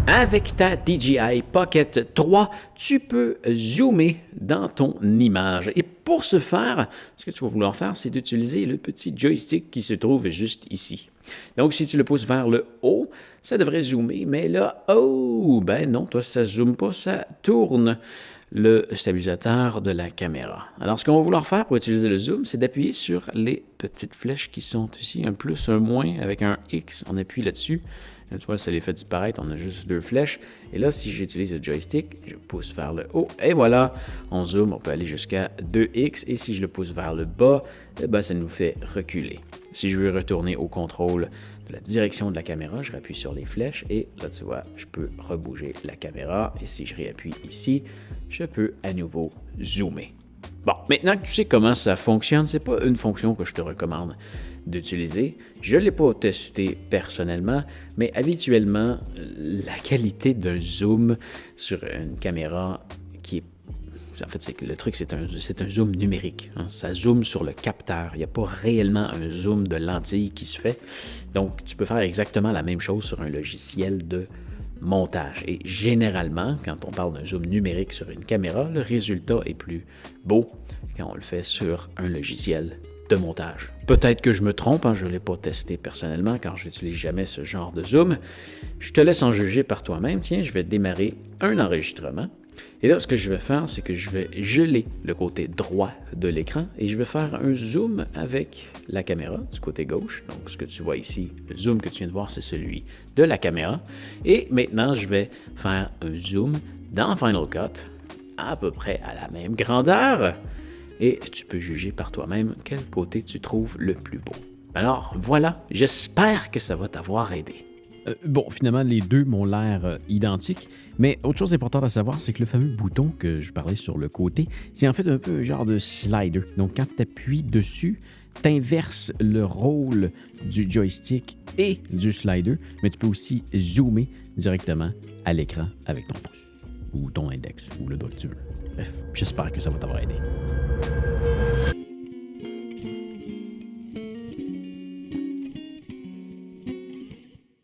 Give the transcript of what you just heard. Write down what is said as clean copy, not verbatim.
Avec ta DJI Pocket 3, tu peux zoomer dans ton image. Et pour ce faire, ce que tu vas vouloir faire, c'est d'utiliser le petit joystick qui se trouve juste ici. Donc, si tu le pousses vers le haut, ça devrait zoomer, mais là, oh, ben non, toi, ça ne zoome pas, ça tourne le stabilisateur de la caméra. Alors, ce qu'on va vouloir faire pour utiliser le zoom, c'est d'appuyer sur les petites flèches qui sont ici, un plus, un moins, avec un X, on appuie là-dessus. Là, tu vois, ça les fait disparaître, on a juste deux flèches. Et là, si j'utilise le joystick, je pousse vers le haut, et voilà, on zoome, on peut aller jusqu'à 2X, et si je le pousse vers le bas, eh ben, ça nous fait reculer. Si je veux retourner au contrôle de la direction de la caméra, je rappuie sur les flèches, et là, tu vois, je peux rebouger la caméra, et si je réappuie ici, je peux à nouveau zoomer. Bon, maintenant que tu sais comment ça fonctionne, c'est pas une fonction que je te recommande d'utiliser. Je ne l'ai pas testé personnellement, mais habituellement, la qualité d'un zoom sur une caméra qui est... En fait, le truc, c'est un zoom numérique. Hein. Ça zoome sur le capteur. Il n'y a pas réellement un zoom de lentille qui se fait. Donc, tu peux faire exactement la même chose sur un logiciel de montage. Et généralement, quand on parle d'un zoom numérique sur une caméra, le résultat est plus beau quand on le fait sur un logiciel de montage. Peut-être que je me trompe, hein, je ne l'ai pas testé personnellement car je n'utilise jamais ce genre de zoom. Je te laisse en juger par toi-même. Tiens, je vais démarrer un enregistrement. Et là, ce que je vais faire, c'est que je vais geler le côté droit de l'écran et je vais faire un zoom avec la caméra du côté gauche. Donc, ce que tu vois ici, le zoom que tu viens de voir, c'est celui de la caméra. Et maintenant, je vais faire un zoom dans Final Cut, à peu près à la même grandeur. Et tu peux juger par toi-même quel côté tu trouves le plus beau. Alors, voilà, j'espère que ça va t'avoir aidé. Bon, finalement, les deux m'ont l'air identiques, mais autre chose importante à savoir, c'est que le fameux bouton que je parlais sur le côté, c'est en fait un peu un genre de slider. Donc, quand tu appuies dessus, tu inverses le rôle du joystick et du slider, mais tu peux aussi zoomer directement à l'écran avec ton pouce, ou ton index, ou le doigt que tu veux. Bref, j'espère que ça va t'avoir aidé.